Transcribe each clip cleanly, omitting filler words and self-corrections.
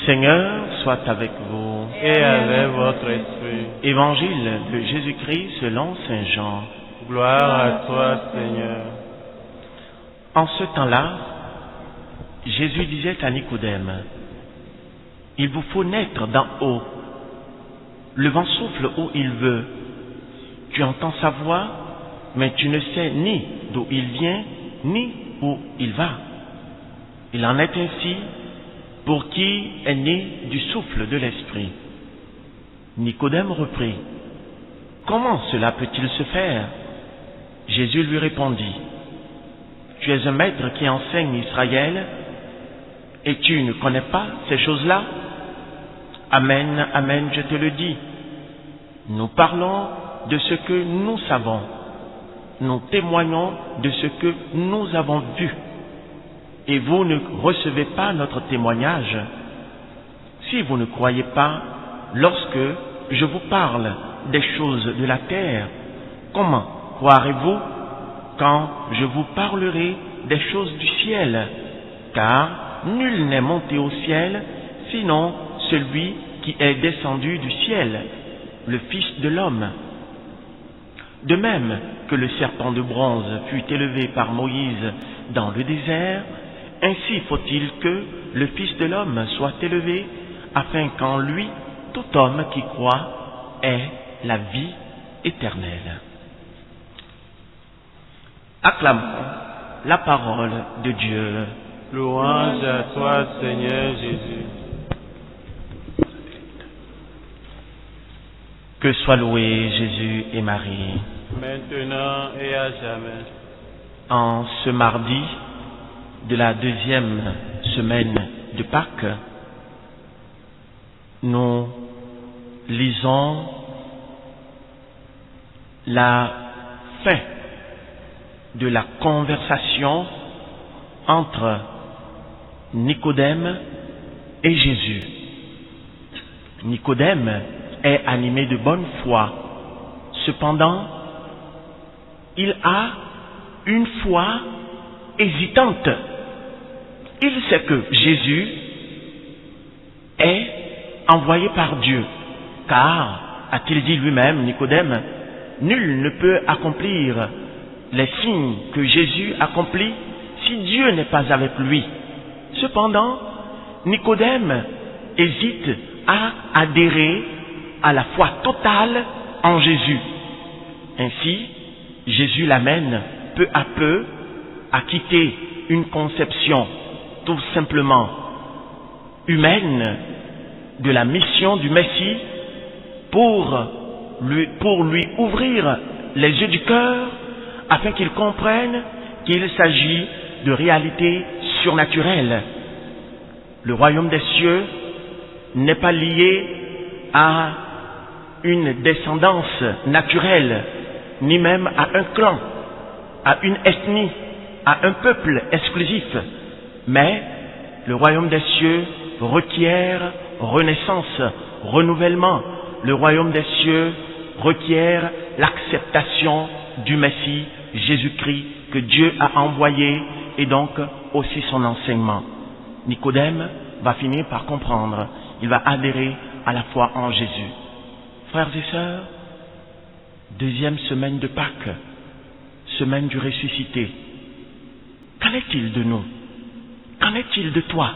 Le Seigneur soit avec vous. Et avec votre esprit. Évangile de Jésus-Christ selon Saint Jean. Gloire à toi, Seigneur. En ce temps-là, Jésus disait à Nicodème, « Il vous faut naître d'en haut. Le vent souffle où il veut. Tu entends sa voix, mais tu ne sais ni d'où il vient, ni où il va. Il en est ainsi pour qui est né du souffle de l'Esprit. » Nicodème reprit, « Comment cela peut-il se faire ?» Jésus lui répondit, « Tu es un maître qui enseigne Israël, et tu ne connais pas ces choses-là? Amen, amen, je te le dis. Nous parlons de ce que nous savons. Nous témoignons de ce que nous avons vu. Et vous ne recevez pas notre témoignage. Si vous ne croyez pas, lorsque je vous parle des choses de la terre, comment croirez-vous quand je vous parlerai des choses du ciel? Car nul n'est monté au ciel, sinon celui qui est descendu du ciel, le Fils de l'homme. De même que le serpent de bronze fut élevé par Moïse dans le désert, ainsi faut-il que le Fils de l'homme soit élevé, afin qu'en lui, tout homme qui croit ait la vie éternelle. Acclamons la parole de Dieu. Louange à toi, Seigneur Jésus. Que soient loués Jésus et Marie. Maintenant et à jamais. En ce mardi de la deuxième semaine de Pâques, nous lisons la fin de la conversation entre Nicodème et Jésus. Nicodème est animé de bonne foi. Cependant, il a une foi hésitante. Il sait que Jésus est envoyé par Dieu, car, a-t-il dit lui-même, Nicodème, nul ne peut accomplir les signes que Jésus accomplit si Dieu n'est pas avec lui. Cependant, Nicodème hésite à adhérer à la foi totale en Jésus. Ainsi, Jésus l'amène peu à peu à quitter une conception tout simplement humaine de la mission du Messie pour lui ouvrir les yeux du cœur afin qu'il comprenne qu'il s'agit de réalités surnaturelles. Le royaume des cieux n'est pas lié à une descendance naturelle, ni même à un clan, à une ethnie, à un peuple exclusif, mais le royaume des cieux requiert renaissance, renouvellement. Le royaume des cieux requiert l'acceptation du Messie Jésus-Christ que Dieu a envoyé et donc aussi son enseignement. Nicodème va finir par comprendre, il va adhérer à la foi en Jésus. Frères et sœurs, deuxième semaine de Pâques, semaine du ressuscité. Qu'en est-il de nous? Qu'en est-il de toi,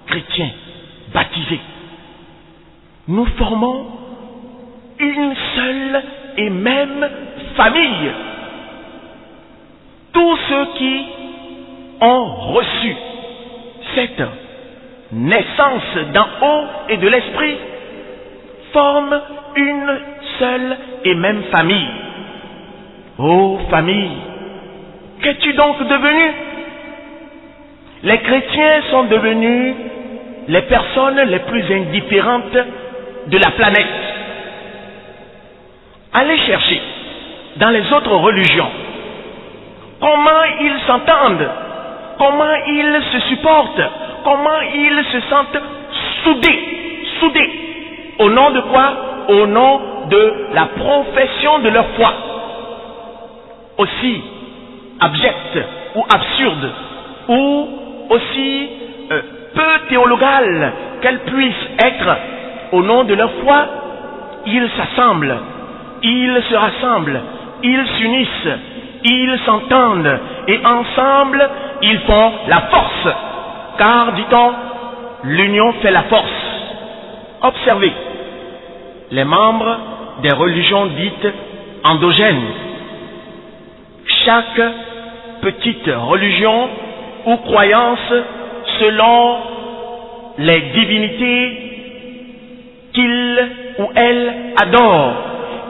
chrétien, baptisé? Nous formons une seule et même famille. Tous ceux qui ont reçu cette naissance d'en haut et de l'esprit forment une seule et même famille. Ô famille, qu'es-tu donc devenu? Les chrétiens sont devenus les personnes les plus indifférentes de la planète. Allez chercher dans les autres religions comment ils s'entendent, comment ils se supportent, comment ils se sentent soudés. Au nom de quoi? Au nom de la profession de leur foi. Aussi abjecte ou absurde ou aussi peu théologale qu'elles puissent être au nom de leur foi, ils s'assemblent, ils se rassemblent, ils s'unissent, ils s'entendent et ensemble ils font la force. Car, dit-on, l'union fait la force. Observez, les membres des religions dites endogènes, chaque petite religion ou croyance selon les divinités qu'il ou elle adore.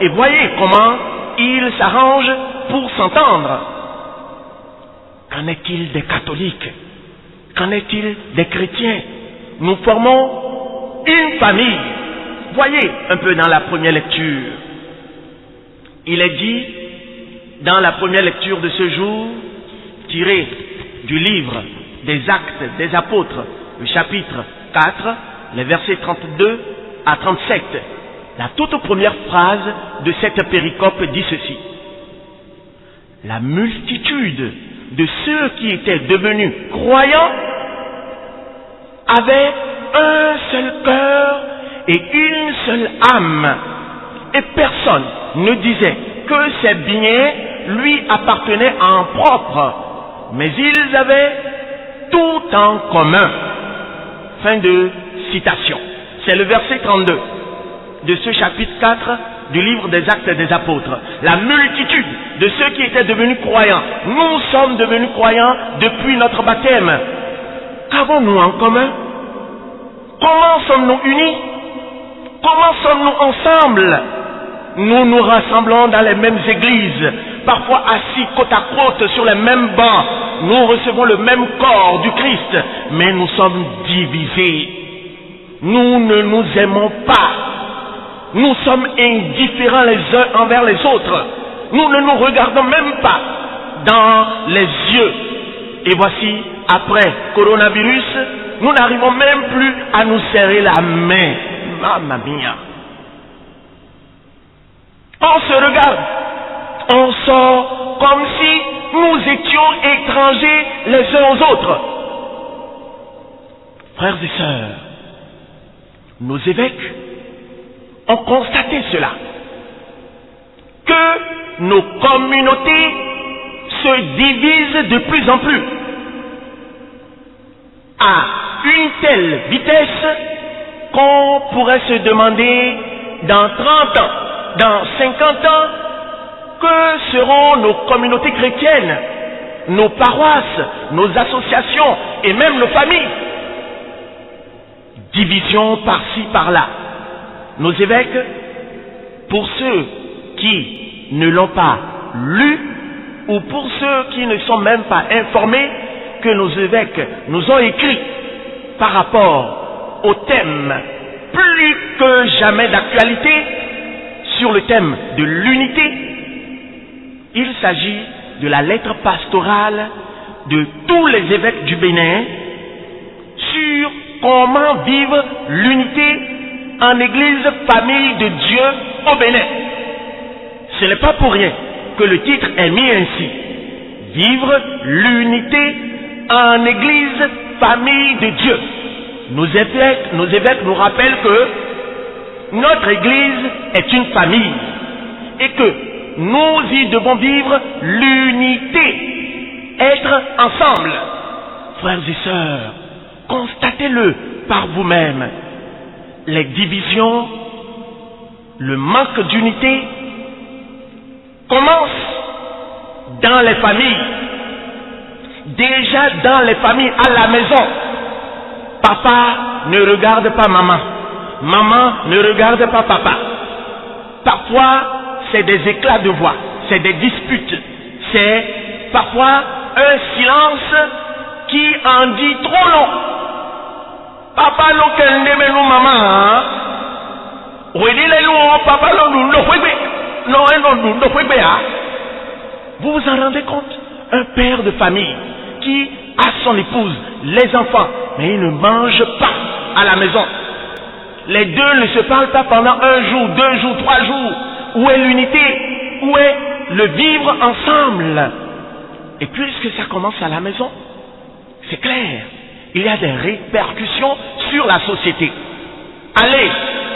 Et voyez comment ils s'arrangent pour s'entendre. Qu'en est-il des catholiques? Qu'en est-il des chrétiens? Nous formons une famille. Voyez un peu dans la première lecture. Il est dit dans la première lecture de ce jour, tiré du livre des Actes des Apôtres, le chapitre 4, les versets 32 à 37. La toute première phrase de cette péricope dit ceci: la multitude de ceux qui étaient devenus croyants avaient un seul cœur et une seule âme, et personne ne disait que ses biens lui appartenaient en propre, mais ils avaient tout en commun. Fin de citation. C'est le verset 32 de ce chapitre 4 du livre des Actes des Apôtres. La multitude de ceux qui étaient devenus croyants. Nous sommes devenus croyants depuis notre baptême. Qu'avons-nous en commun? Comment sommes-nous unis? Comment sommes-nous ensemble? Nous nous rassemblons dans les mêmes églises, parfois assis côte à côte sur les mêmes bancs. Nous recevons le même corps du Christ, mais nous sommes divisés. Nous ne nous aimons pas. Nous sommes indifférents les uns envers les autres. Nous ne nous regardons même pas dans les yeux. Et voici, après coronavirus, nous n'arrivons même plus à nous serrer la main. Mamma mia. On se regarde, on sort comme si nous étions étrangers les uns aux autres. Frères et sœurs, nos évêques ont constaté cela, que nos communautés se divisent de plus en plus à une telle vitesse qu'on pourrait se demander dans 30 ans, dans 50 ans, que seront nos communautés chrétiennes, nos paroisses, nos associations et même nos familles. Division par-ci, par-là. Nos évêques, pour ceux qui ne l'ont pas lu, ou pour ceux qui ne sont même pas informés, que nos évêques nous ont écrit par rapport au thème plus que jamais d'actualité, sur le thème de l'unité. Il s'agit de la lettre pastorale de tous les évêques du Bénin sur comment vivre l'unité en église famille de Dieu au Bénin. Ce n'est pas pour rien que le titre est mis ainsi: vivre l'unité en église famille de Dieu. Nos évêques nous rappellent que notre église est une famille et que nous y devons vivre l'unité, être ensemble. Frères et sœurs, constatez-le par vous-même. Les divisions, le manque d'unité commence dans les familles. Déjà dans les familles, à la maison. Papa ne regarde pas maman. Maman ne regarde pas papa. Parfois, c'est des éclats de voix, c'est des disputes, c'est parfois un silence qui en dit trop long. Papa lo kende me nous maman. Papa vous vous en rendez compte? Un père de famille qui a son épouse, les enfants, mais il ne mange pas à la maison. Les deux ne se parlent pas pendant 1 jour, 2 jours, 3 jours. Où est l'unité? Où est le vivre ensemble? Et puisque ça commence à la maison, c'est clair, il y a des répercussions sur la société. Allez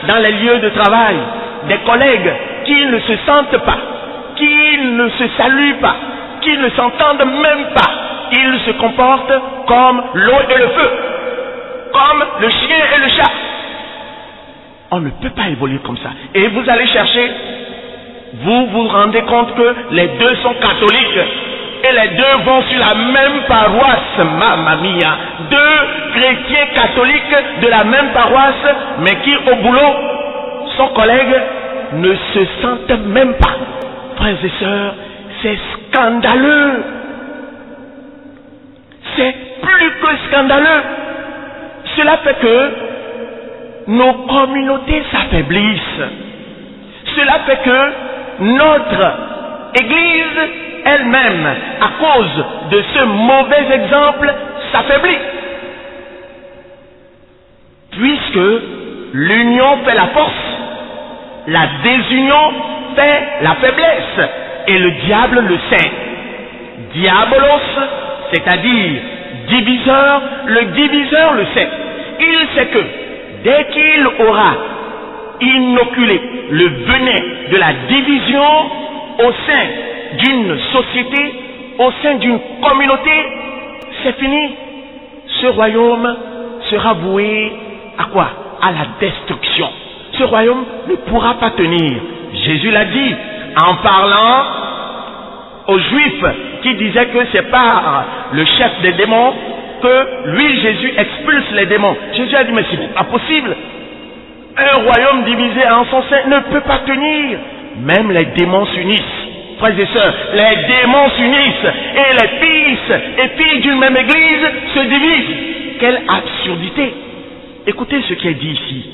dans les lieux de travail, des collègues qui ne se sentent pas, qui ne se saluent pas, qui ne s'entendent même pas. Ils se comportent comme l'eau et le feu, comme le chien et le chat. On ne peut pas évoluer comme ça. Et vous allez chercher, vous vous rendez compte que les deux sont catholiques et les deux vont sur la même paroisse, mamma mia. Deux chrétiens catholiques de la même paroisse, mais qui au boulot, son collègue, ne se sentent même pas. Frères et sœurs, c'est scandaleux. C'est plus que scandaleux. Cela fait que nos communautés s'affaiblissent. Cela fait que notre Église elle-même, à cause de ce mauvais exemple, s'affaiblit. Puisque l'union fait la force, la désunion fait la faiblesse, et le diable le sait. Diabolos, c'est-à-dire diviseur, le diviseur le sait. Il sait que dès qu'il aura inoculé le venin de la division au sein d'une société, au sein d'une communauté, c'est fini. Ce royaume sera voué à quoi? À la destruction. Ce royaume ne pourra pas tenir. Jésus l'a dit en parlant aux Juifs qui disaient que c'est par le chef des démons que lui, Jésus, expulse les démons. Jésus a dit, mais c'est pas possible. Un royaume divisé en son sein ne peut pas tenir. Même les démons s'unissent. Frères et sœurs, les démons s'unissent et les fils et filles d'une même église se divisent. Quelle absurdité! Écoutez ce qui est dit ici,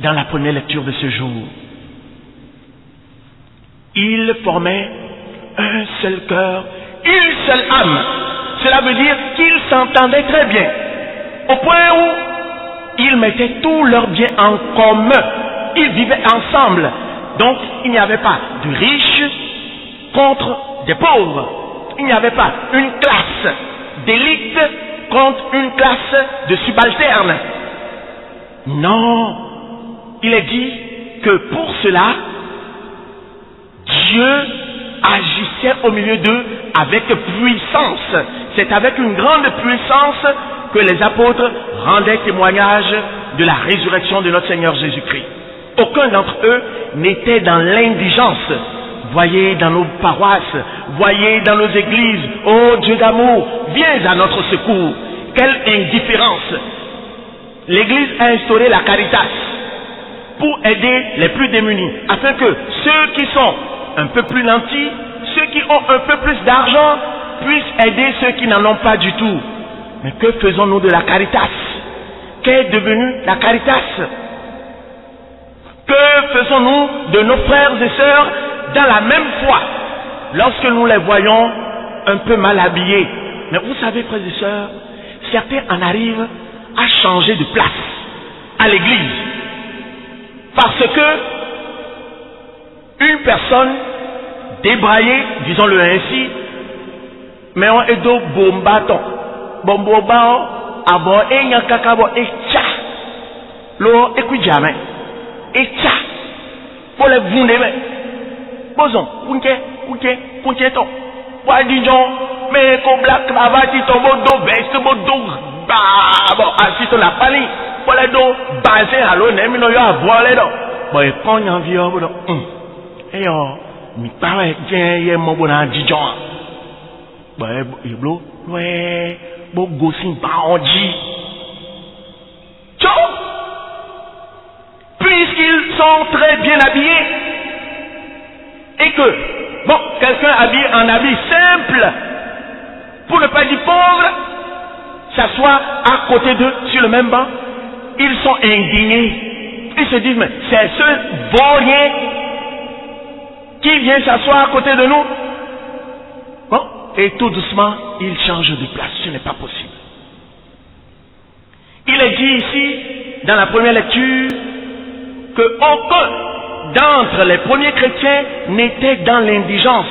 dans la première lecture de ce jour. Ils formaient un seul cœur, une seule âme. Cela veut dire qu'ils s'entendaient très bien, au point où ils mettaient tous leurs biens en commun. Ils vivaient ensemble. Donc, il n'y avait pas de riches contre des pauvres. Il n'y avait pas une classe d'élite contre une classe de subalternes. Non. Il est dit que pour cela, Dieu agissait au milieu d'eux avec puissance. C'est avec une grande puissance que les apôtres rendaient témoignage de la résurrection de notre Seigneur Jésus-Christ. Aucun d'entre eux n'était dans l'indigence. Voyez dans nos paroisses, voyez dans nos églises, ô Dieu d'amour, viens à notre secours. Quelle indifférence! L'Église a instauré la caritas pour aider les plus démunis, afin que ceux qui sont un peu plus nantis, ceux qui ont un peu plus d'argent, puissent aider ceux qui n'en ont pas du tout. Mais que faisons-nous de la caritas? Qu'est devenue la caritas? Que faisons-nous de nos frères et sœurs dans la même foi, lorsque nous les voyons un peu mal habillés? Mais vous savez, frères et sœurs, certains en arrivent à changer de place à l'église. Parce que une personne débraillée, disons-le ainsi, mais on est do bombaton. Bombobao, abo e nyakakabo e tcha. Lo ekujame. E tcha. Pour les vundé, boson, kunke to. Wadijon, mais ko black cravate to bodo veste bodo ba bo asito la pani. Pour les do basé à l'eau, n'aime no yo avoir les do. Bon, et quand y'en vient bodo. Et yo, mi paraît bien y mo bona dijon. Bon, et blo, ouais. Bon, gossin baondi. Puisqu'ils sont très bien habillés, et que, bon, quelqu'un habillé en habit simple, pour ne pas dire pauvre, s'assoit à côté d'eux sur le même banc, ils sont indignés. Ils se disent, mais c'est ce vaurien qui vient s'asseoir à côté de nous. Bon, et tout doucement, ils changent de place. Ce n'est pas possible. Il est dit ici, dans la première lecture, que aucun d'entre les premiers chrétiens n'était dans l'indigence,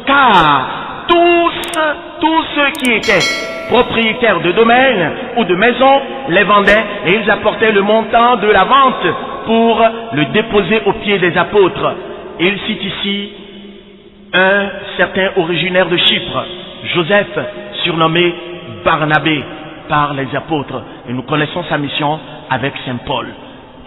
car tous ceux qui étaient propriétaires de domaines ou de maisons les vendaient et ils apportaient le montant de la vente pour le déposer aux pieds des apôtres. Et il cite ici un certain originaire de Chypre, Joseph, surnommé Barnabé par les apôtres. Et nous connaissons sa mission avec Saint Paul.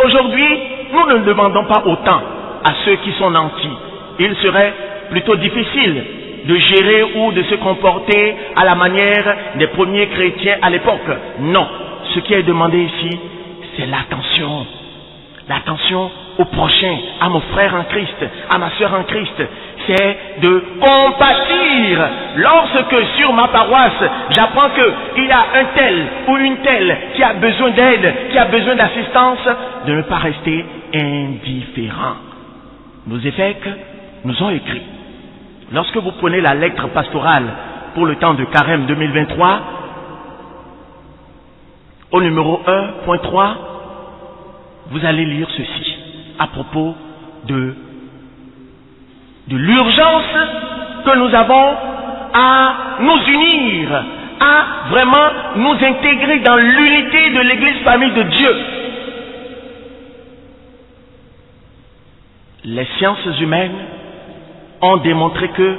Aujourd'hui, nous ne demandons pas autant à ceux qui sont nantis. Il serait plutôt difficile de gérer ou de se comporter à la manière des premiers chrétiens à l'époque. Non, ce qui est demandé ici, c'est l'attention. L'attention au prochain, à mon frère en Christ, à ma sœur en Christ. C'est de compatir. Lorsque sur ma paroisse, j'apprends qu'il y a un tel ou une telle qui a besoin d'aide, qui a besoin d'assistance, de ne pas rester indifférent. Nos évêques nous ont écrit. Lorsque vous prenez la lettre pastorale pour le temps de Carême 2023, au numéro 1.3, vous allez lire ceci à propos de l'urgence que nous avons à nous unir, à vraiment nous intégrer dans l'unité de l'Église famille de Dieu. Les sciences humaines ont démontré que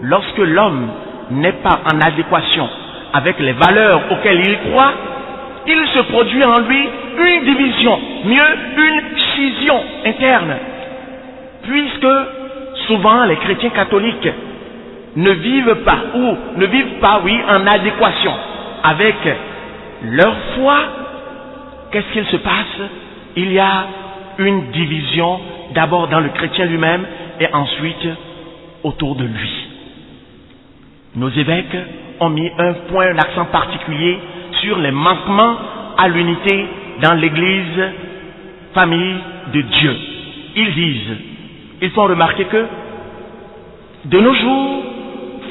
lorsque l'homme n'est pas en adéquation avec les valeurs auxquelles il croit, il se produit en lui une division, mieux une scission interne, puisque souvent les chrétiens catholiques ne vivent pas en adéquation avec leur foi. Qu'est-ce qu'il se passe? Il y a une division d'abord dans le chrétien lui-même et ensuite autour de lui. Nos évêques ont mis un accent particulier sur les manquements à l'unité dans l'Église famille de Dieu. Ils font remarquer que de nos jours,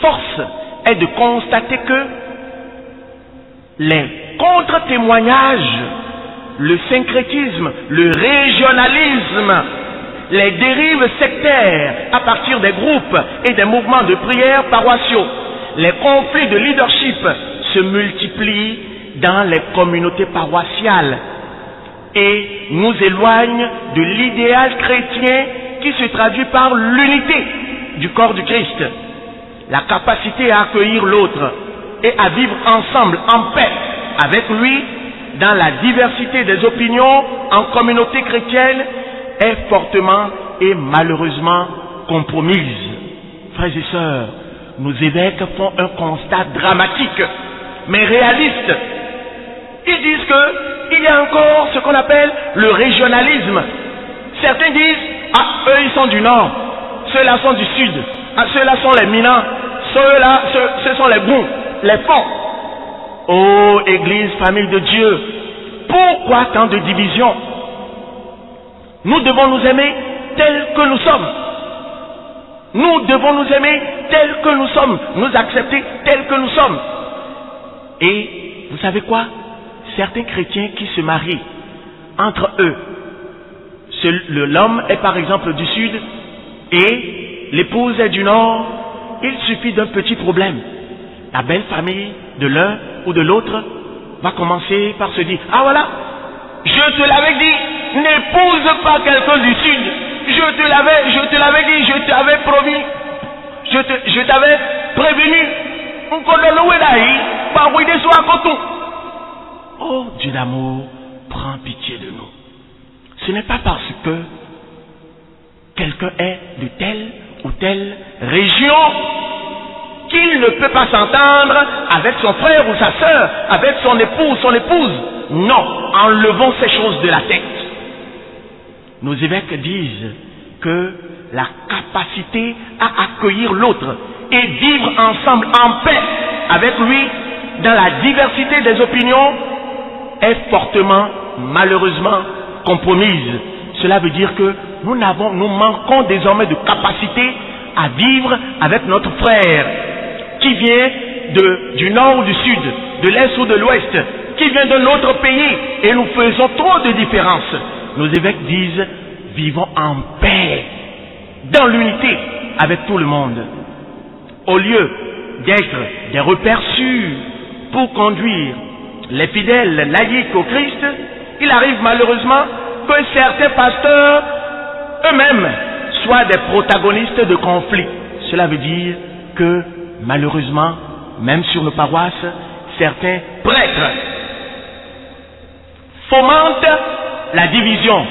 force est de constater que les contre-témoignages, le syncrétisme, le régionalisme, les dérives sectaires à partir des groupes et des mouvements de prière paroissiaux, les conflits de leadership se multiplient dans les communautés paroissiales et nous éloignent de l'idéal chrétien qui se traduit par l'unité du corps du Christ, la capacité à accueillir l'autre et à vivre ensemble en paix avec lui dans la diversité des opinions en communauté chrétienne est fortement et malheureusement compromise. Frères et sœurs, nos évêques font un constat dramatique, mais réaliste. Ils disent qu'il y a encore ce qu'on appelle le régionalisme. Certains disent, eux ils sont du nord, ceux-là sont du sud, ceux-là sont les minants, ceux-là, ce sont les bons, les fonds. Ô Église, famille de Dieu, pourquoi tant de divisions? Nous devons nous aimer tels que nous sommes. Nous devons nous aimer tels que nous sommes, nous accepter tels que nous sommes. Et vous savez quoi? Certains chrétiens qui se marient entre eux, l'homme est par exemple du sud et l'épouse est du nord, il suffit d'un petit problème. La belle famille de l'un ou de l'autre va commencer par se dire, ah voilà, je te l'avais dit, n'épouse pas quelqu'un du sud. Je te l'avais dit, je t'avais promis, je t'avais prévenu. Oh Dieu d'amour, prends pitié de nous. Ce n'est pas parce que quelqu'un est de telle ou telle région qu'il ne peut pas s'entendre avec son frère ou sa sœur, avec son époux, son épouse. Non, enlevons ces choses de la tête. Nos évêques disent que la capacité à accueillir l'autre et vivre ensemble en paix avec lui dans la diversité des opinions est fortement, malheureusement, compromise. Cela veut dire que nous manquons désormais de capacité à vivre avec notre frère qui vient du nord ou du sud, de l'est ou de l'ouest, qui vient d'un autre pays, et nous faisons trop de différences. Nos évêques disent, vivons en paix, dans l'unité avec tout le monde. Au lieu d'être des repères sûrs pour conduire les fidèles laïcs au Christ, il arrive malheureusement que certains pasteurs eux-mêmes soient des protagonistes de conflits. Cela veut dire que malheureusement, même sur nos paroisses, certains prêtres fomentent la division.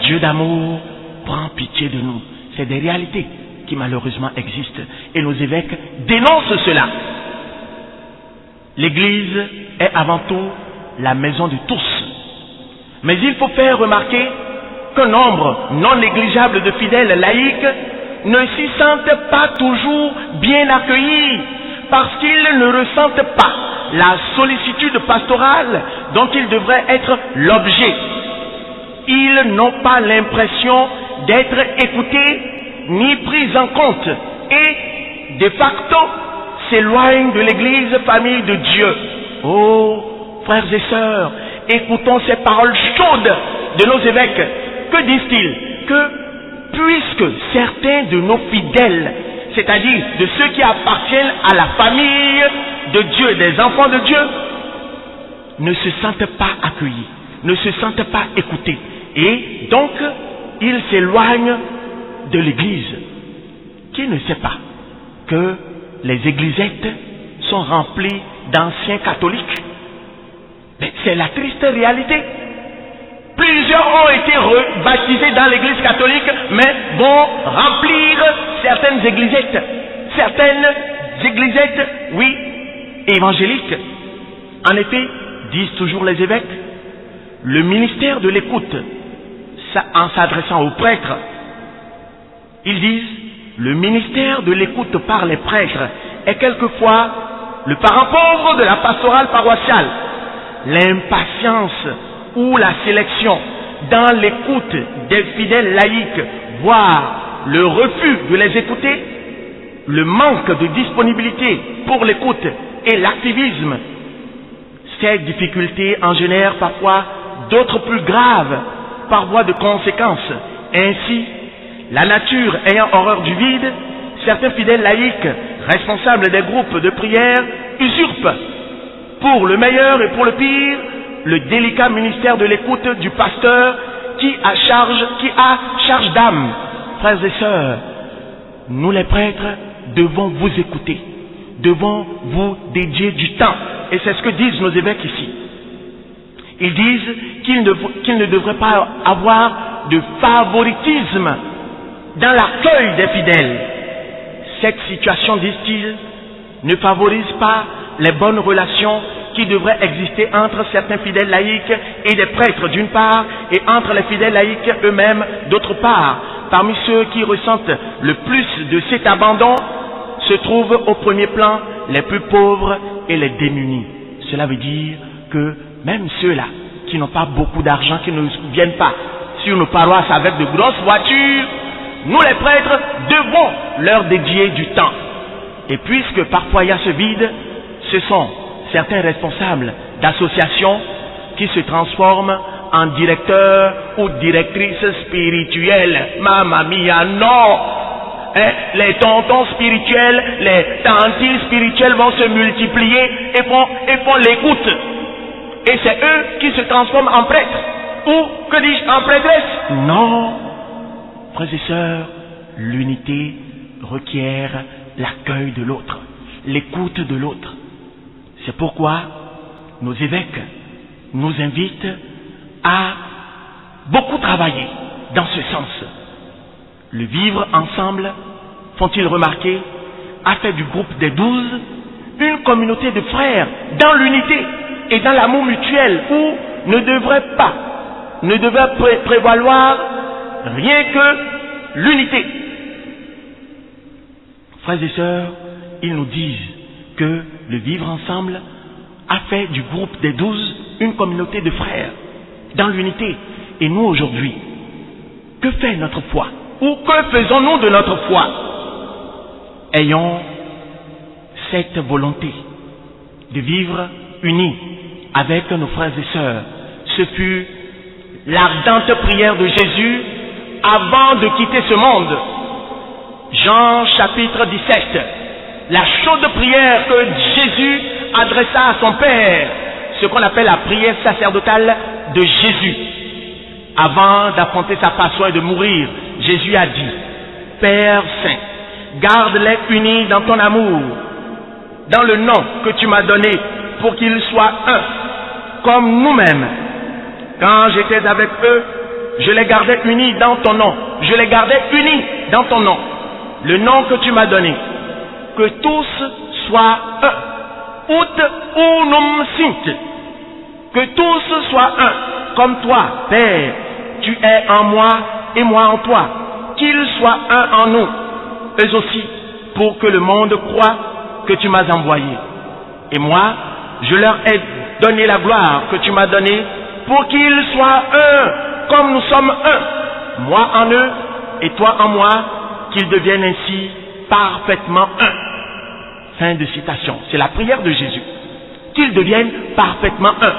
Dieu d'amour prend pitié de nous. C'est des réalités qui malheureusement existent et nos évêques dénoncent cela. L'Église est avant tout la maison de tous. Mais il faut faire remarquer qu'un nombre non négligeable de fidèles laïcs ne s'y sentent pas toujours bien accueillis parce qu'ils ne ressentent pas la sollicitude pastorale dont ils devraient être l'objet. Ils n'ont pas l'impression d'être écoutés ni pris en compte et, de facto, s'éloignent de l'Église famille de Dieu. Oh, frères et sœurs, écoutons ces paroles chaudes de nos évêques. Que disent-ils? Que puisque certains de nos fidèles, c'est-à-dire de ceux qui appartiennent à la famille de Dieu, des enfants de Dieu, ne se sentent pas accueillis, ne se sentent pas écoutés, et donc ils s'éloignent de l'Église. Qui ne sait pas que les églisettes sont remplies d'anciens catholiques? Mais c'est la triste réalité. Plusieurs ont été baptisés dans l'église catholique, mais vont remplir certaines églisettes. Certaines églisettes, oui, évangéliques. En effet, disent toujours les évêques, le ministère de l'écoute, en s'adressant aux prêtres, ils disent, le ministère de l'écoute par les prêtres est quelquefois le parent pauvre de la pastorale paroissiale. L'impatience ou la sélection dans l'écoute des fidèles laïcs, voire le refus de les écouter, le manque de disponibilité pour l'écoute et l'activisme, ces difficultés en génèrent parfois d'autres plus graves par voie de conséquences. Ainsi, la nature ayant horreur du vide, certains fidèles laïcs, responsables des groupes de prière, usurpent, pour le meilleur et pour le pire, le délicat ministère de l'écoute du pasteur qui a charge d'âme. Frères et sœurs, nous les prêtres devons vous écouter, devons vous dédier du temps. Et c'est ce que disent nos évêques ici. Ils disent qu'il ne devrait pas avoir de favoritisme dans l'accueil des fidèles. Cette situation, disent-ils, ne favorise pas les bonnes relations qui devraient exister entre certains fidèles laïcs et des prêtres d'une part, et entre les fidèles laïcs eux-mêmes d'autre part. Parmi ceux qui ressentent le plus de cet abandon se trouvent au premier plan les plus pauvres et les démunis. Cela veut dire que même ceux-là qui n'ont pas beaucoup d'argent, qui ne viennent pas sur nos paroisses avec de grosses voitures, nous les prêtres devons leur dédier du temps. Et puisque parfois il y a ce vide, ce sont certains responsables d'associations qui se transforment en directeurs ou directrices spirituelles. Mamma mia, non! Les tontons spirituels, les tantilles spirituelles vont se multiplier et font l'écoute. Et c'est eux qui se transforment en prêtres. Ou, que dis-je, en prêtresses? Non! Frères et sœurs, l'unité requiert l'accueil de l'autre, l'écoute de l'autre. C'est pourquoi nos évêques nous invitent à beaucoup travailler dans ce sens. Le vivre ensemble, font-ils remarquer, a fait du groupe des 12 une communauté de frères dans l'unité et dans l'amour mutuel où ne devrait prévaloir rien que l'unité. Frères et sœurs, ils nous disent que le vivre ensemble a fait du groupe des 12 une communauté de frères dans l'unité. Et nous aujourd'hui, que fait notre foi? Ou que faisons-nous de notre foi? Ayons cette volonté de vivre unis avec nos frères et sœurs. Ce fut l'ardente prière de Jésus avant de quitter ce monde. Jean chapitre 17. la chaude prière que Jésus adressa à son Père, ce qu'on appelle la prière sacerdotale de Jésus. Avant d'affronter sa passion et de mourir, Jésus a dit, Père Saint, garde-les unis dans ton amour, dans le nom que tu m'as donné, pour qu'ils soient un, comme nous-mêmes. Quand j'étais avec eux, je les gardais unis dans ton nom. Je les gardais unis dans ton nom. Le nom que tu m'as donné. Que tous soient un. Ut unum sint. Que tous soient un. Comme toi, Père, tu es en moi et moi en toi. Qu'ils soient un en nous. Eux aussi, pour que le monde croie que tu m'as envoyé. Et moi, je leur ai donné la gloire que tu m'as donnée pour qu'ils soient un, comme nous sommes un. Moi en eux et toi en moi, qu'ils deviennent ainsi parfaitement un. Fin de citation. C'est la prière de Jésus. Qu'ils deviennent parfaitement un.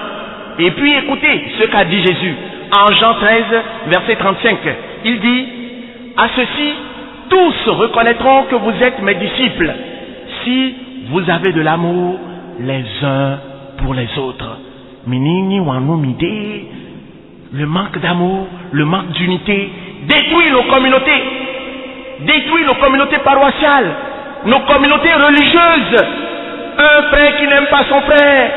Et puis écoutez ce qu'a dit Jésus en Jean 13, verset 35. Il dit, à ceci, tous reconnaîtront que vous êtes mes disciples, si vous avez de l'amour les uns pour les autres. Minini wanumide, le manque d'amour, le manque d'unité détruit nos communautés, détruit nos communautés paroissiales, nos communautés religieuses. Un frère qui n'aime pas son frère,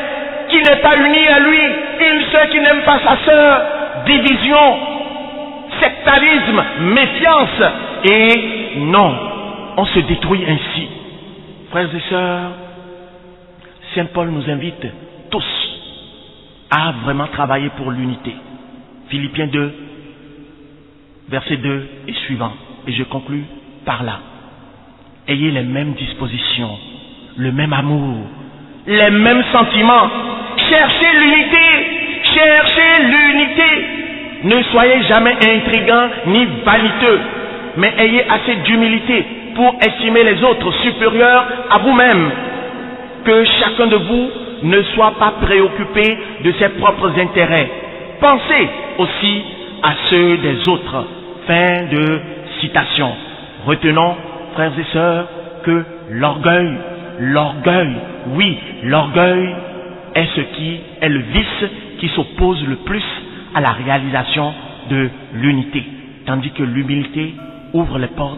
qui n'est pas uni à lui, une sœur qui n'aime pas sa sœur, division, sectarisme, méfiance, et non, on se détruit ainsi. Frères et sœurs, Saint Paul nous invite tous à vraiment travailler pour l'unité. Philippiens 2, verset 2 et suivant. Et je conclus par là. Ayez les mêmes dispositions, le même amour, les mêmes sentiments. Cherchez l'unité, cherchez l'unité. Ne soyez jamais intrigants ni vaniteux, mais ayez assez d'humilité pour estimer les autres supérieurs à vous-même. Que chacun de vous ne soit pas préoccupé de ses propres intérêts. Pensez aussi à ceux des autres. Fin de citation. Retenons, frères et sœurs, que l'orgueil, oui, l'orgueil est ce qui est le vice qui s'oppose le plus à la réalisation de l'unité, tandis que l'humilité ouvre les portes